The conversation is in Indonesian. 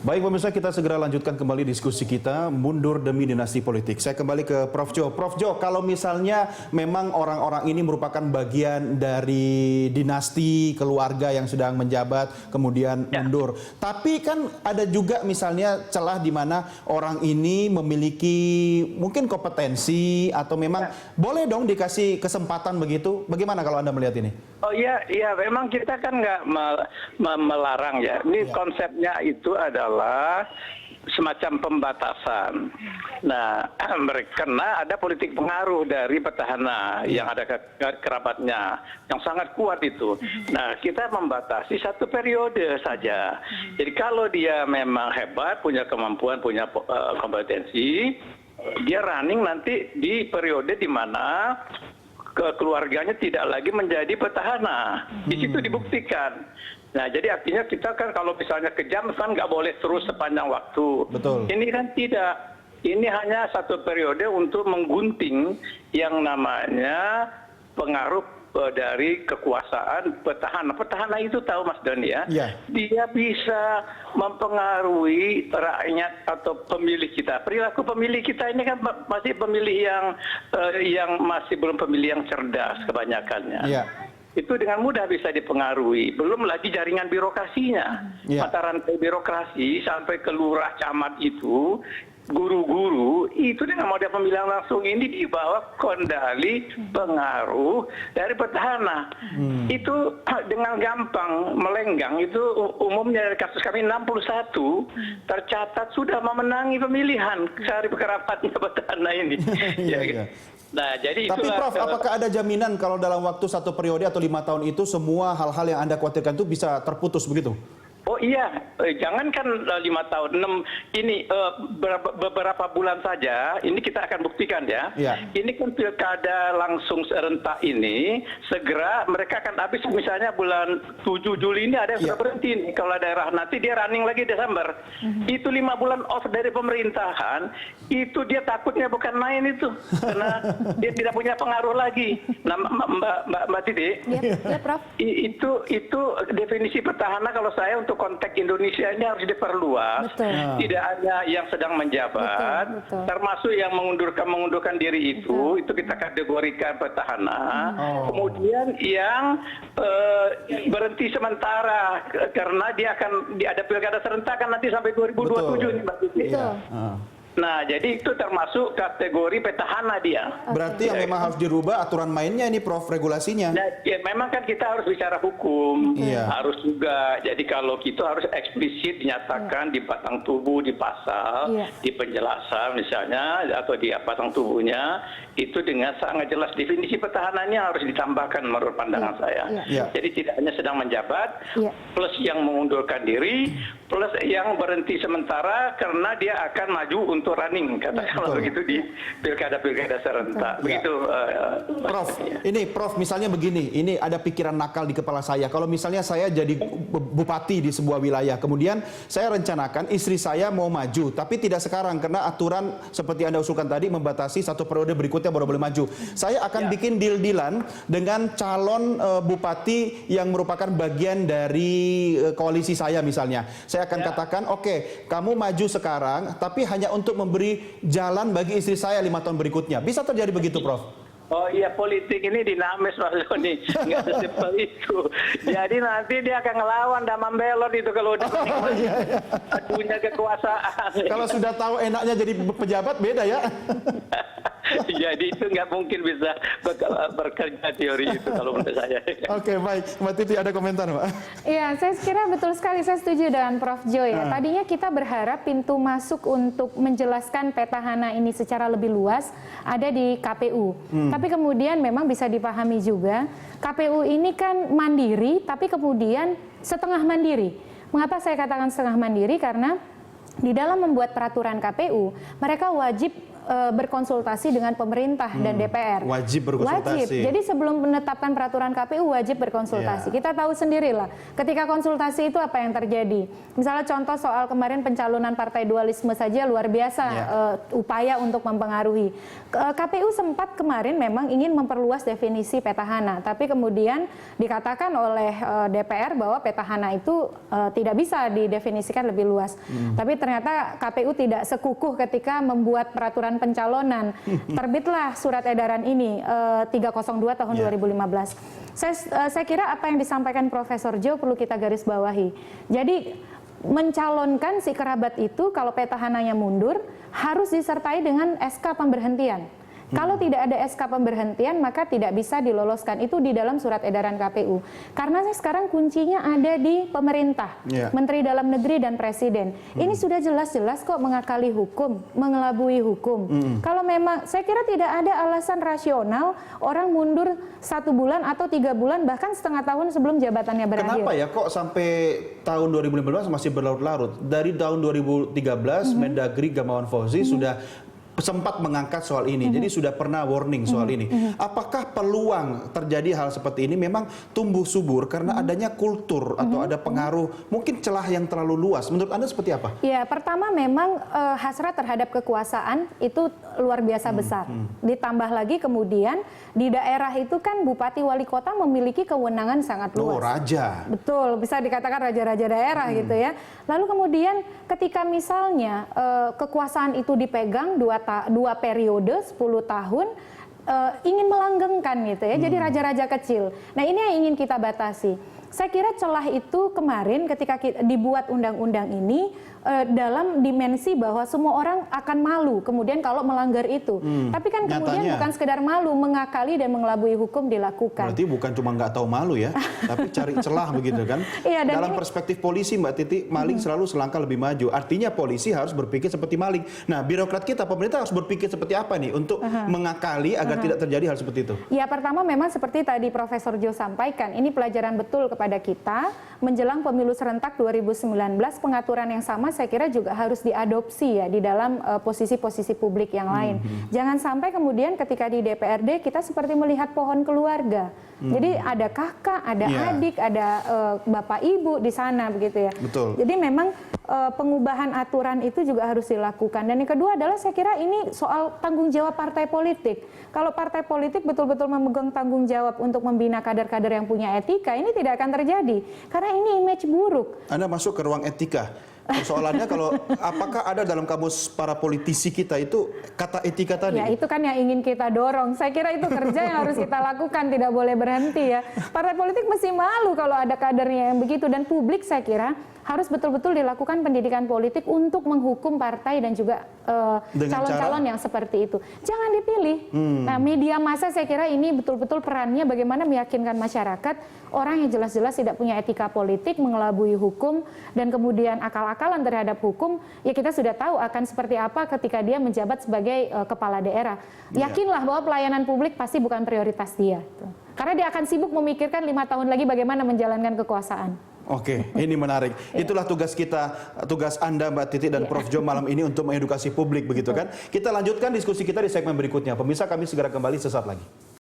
Baik pemirsa, kita segera lanjutkan kembali diskusi kita mundur demi dinasti politik. Saya kembali ke Prof. Jo. Prof. Jo, kalau misalnya memang orang-orang ini merupakan bagian dari dinasti keluarga yang sedang menjabat kemudian mundur. Tapi kan ada juga misalnya celah di mana orang ini memiliki mungkin kompetensi atau memang boleh dong dikasih kesempatan begitu. Bagaimana kalau Anda melihat ini? Oh iya, memang kita kan nggak melarang ya. Ini konsepnya itu adalah semacam pembatasan. Nah, karena ada politik pengaruh dari petahana yang ada kerabatnya, yang sangat kuat itu. Nah, kita membatasi 1 periode saja. Jadi kalau dia memang hebat, punya kemampuan, punya kompetensi, dia running nanti di periode di mana keluarganya tidak lagi menjadi petahana. Di situ dibuktikan. Nah, jadi artinya kita kan kalau misalnya kejam kan nggak boleh terus sepanjang waktu. Betul. Ini kan tidak. Ini hanya 1 periode untuk menggunting yang namanya pengaruh dari kekuasaan petahana. Petahana itu tahu Mas Doni ya, dia bisa mempengaruhi rakyat atau pemilih kita. Perilaku pemilih kita ini kan masih pemilih yang masih belum pemilih yang cerdas kebanyakannya. Itu dengan mudah bisa dipengaruhi. Belum lagi jaringan birokrasinya. Mata rantai birokrasi sampai ke lurah camat itu, guru-guru itu dengan model pemilihan langsung ini di bawah kendali pengaruh dari petahana. Itu dengan gampang melenggang. Itu umumnya dari kasus kami 61 tercatat sudah memenangi pemilihan dari kerabatnya petahana ini. Nah, jadi tapi Prof, apakah ada jaminan kalau dalam waktu 1 periode atau 5 tahun itu semua hal-hal yang Anda khawatirkan itu bisa terputus begitu? Oh iya, jangankan 5 tahun, 6 ini beberapa bulan saja, ini kita akan buktikan ya. Ini kan pilkada langsung serentak ini, segera mereka akan habis misalnya bulan 7 Juli ini ada yang sudah berhenti nih. Kalau daerah nanti dia running lagi Desember. Itu 5 bulan off dari pemerintahan, itu dia takutnya bukan main itu. Karena dia tidak punya pengaruh lagi. Nah Mbak Titi, itu definisi petahana kalau saya untuk konteks Indonesia ini harus diperluas. Tidak hanya yang sedang menjabat, termasuk yang mengundurkan diri itu kita kategorikan petahana. Kemudian yang berhenti sementara karena dia akan ada pilkada serentak kan nanti sampai 2027 ini Mbak Titi. Nah, jadi itu termasuk kategori petahana dia. Berarti yang memang harus dirubah aturan mainnya ini, Prof, regulasinya. Nah, ya, memang kan kita harus bicara hukum, harus juga. Jadi kalau kita harus eksplisit dinyatakan di batang tubuh, di pasal, di penjelasan misalnya, atau di batang tubuhnya, itu dengan sangat jelas definisi petahananya harus ditambahkan menurut pandangan saya. Jadi tidak hanya sedang menjabat, plus yang mengundurkan diri, plus yang berhenti sementara karena dia akan maju untuk running, katakanlah begitu di pilkada-pilkada serentak. Begitu, Prof. Ini Prof, misalnya begini, ini ada pikiran nakal di kepala saya. Kalau misalnya saya jadi bupati di sebuah wilayah, kemudian saya rencanakan istri saya mau maju, tapi tidak sekarang karena aturan seperti Anda usulkan tadi membatasi 1 periode berikutnya baru boleh maju. Saya akan bikin deal-dealan dengan calon bupati yang merupakan bagian dari koalisi saya misalnya. Saya akan katakan, oke, kamu maju sekarang, tapi hanya untuk memberi jalan bagi istri saya 5 tahun berikutnya. Bisa terjadi begitu, Prof? Oh iya, politik ini dinamis Mas Doni, nggak sesimpel itu. Jadi nanti dia akan ngelawan Damam Belot itu kalau udah punya kekuasaan. Kalau sudah tahu enaknya jadi pejabat beda ya. Jadi itu nggak mungkin bisa bekerja teori itu kalau menurut saya. Oke, baik. Mbak Titi ada komentar, Mbak? Iya, saya kira betul sekali. Saya setuju dengan Prof. Jo ya. Tadinya kita berharap pintu masuk untuk menjelaskan petahana ini secara lebih luas ada di KPU. Tapi kemudian memang bisa dipahami juga, KPU ini kan mandiri, tapi kemudian setengah mandiri. Mengapa saya katakan setengah mandiri? Karena di dalam membuat peraturan KPU, mereka wajib berkonsultasi dengan pemerintah dan DPR. Wajib berkonsultasi. Wajib. Jadi sebelum menetapkan peraturan KPU wajib berkonsultasi. Kita tahu sendirilah, ketika konsultasi itu apa yang terjadi. Misalnya contoh soal kemarin pencalonan partai dualisme saja luar biasa upaya untuk mempengaruhi. KPU sempat kemarin memang ingin memperluas definisi petahana, tapi kemudian dikatakan oleh DPR bahwa petahana itu tidak bisa didefinisikan lebih luas. Tapi ternyata KPU tidak sekukuh ketika membuat peraturan pencalonan. Terbitlah surat edaran ini 302 tahun 2015. Saya kira apa yang disampaikan Profesor Jo perlu kita garis bawahi. Jadi mencalonkan si kerabat itu kalau petahananya mundur harus disertai dengan SK pemberhentian. Kalau tidak ada SK pemberhentian maka tidak bisa diloloskan. Itu di dalam surat edaran KPU. Karena sekarang kuncinya ada di pemerintah, Menteri Dalam Negeri dan Presiden. Ini sudah jelas-jelas kok mengakali hukum, mengelabui hukum. Kalau memang, saya kira tidak ada alasan rasional orang mundur 1 bulan atau 3 bulan bahkan setengah tahun sebelum jabatannya berakhir. Kenapa ya kok sampai tahun 2015 masih berlarut-larut? Dari tahun 2013 Mendagri Gamawan Fauzi sudah sempat mengangkat soal ini, jadi sudah pernah warning soal ini. Apakah peluang terjadi hal seperti ini memang tumbuh subur karena adanya kultur atau ada pengaruh, mungkin celah yang terlalu luas? Menurut Anda seperti apa? Ya, pertama memang hasrat terhadap kekuasaan itu luar biasa besar. Ditambah lagi kemudian di daerah itu kan bupati wali kota memiliki kewenangan sangat luas. Oh, raja. Betul, bisa dikatakan raja-raja daerah gitu ya. Lalu kemudian ketika misalnya kekuasaan itu dipegang 2 periode 10 tahun ingin melanggengkan gitu ya. Jadi raja-raja kecil. Nah, ini yang ingin kita batasi. Saya kira celah itu kemarin ketika dibuat undang-undang ini dalam dimensi bahwa semua orang akan malu kemudian kalau melanggar itu. Tapi kan kemudian bukan sekedar malu, mengakali dan mengelabui hukum dilakukan. Berarti bukan cuma nggak tahu malu ya, tapi cari celah begitu kan? Iya, dalam perspektif polisi Mbak Titi, maling selalu selangkah lebih maju. Artinya polisi harus berpikir seperti maling. Nah, birokrat kita, pemerintah harus berpikir seperti apa nih untuk mengakali agar tidak terjadi hal seperti itu? Ya, pertama memang seperti tadi Profesor Jo sampaikan, ini pelajaran betul kepada kita menjelang pemilu serentak 2019, pengaturan yang sama saya kira juga harus diadopsi ya di dalam posisi-posisi publik yang lain. Jangan sampai kemudian ketika di DPRD kita seperti melihat pohon keluarga. Jadi ada kakak, ada adik, ada bapak ibu di sana begitu ya. Betul. Jadi memang pengubahan aturan itu juga harus dilakukan. Dan yang kedua adalah saya kira ini soal tanggung jawab partai politik. Kalau partai politik betul-betul memegang tanggung jawab untuk membina kader-kader yang punya etika, ini tidak akan terjadi. Karena ini image buruk. Anda masuk ke ruang etika. Persoalannya kalau apakah ada dalam kamus para politisi kita itu kata etika tadi? Ya itu kan yang ingin kita dorong. Saya kira itu kerja yang harus kita lakukan, tidak boleh berhenti ya. Partai politik mesti malu kalau ada kadernya yang begitu. Dan publik saya kira harus betul-betul dilakukan pendidikan politik untuk menghukum partai dan juga calon-calon yang seperti itu. Jangan dipilih. Nah, media massa saya kira ini betul-betul perannya bagaimana meyakinkan masyarakat orang yang jelas-jelas tidak punya etika politik, mengelabui hukum, dan kemudian akal-akalan terhadap hukum, ya kita sudah tahu akan seperti apa ketika dia menjabat sebagai kepala daerah. Yakinlah bahwa pelayanan publik pasti bukan prioritas dia. Karena dia akan sibuk memikirkan 5 tahun lagi bagaimana menjalankan kekuasaan. Oke, ini menarik. Itulah tugas kita, tugas Anda Mbak Titi dan Prof Jo malam ini untuk mengedukasi publik begitu kan. Kita lanjutkan diskusi kita di segmen berikutnya. Pemirsa, kami segera kembali sesaat lagi.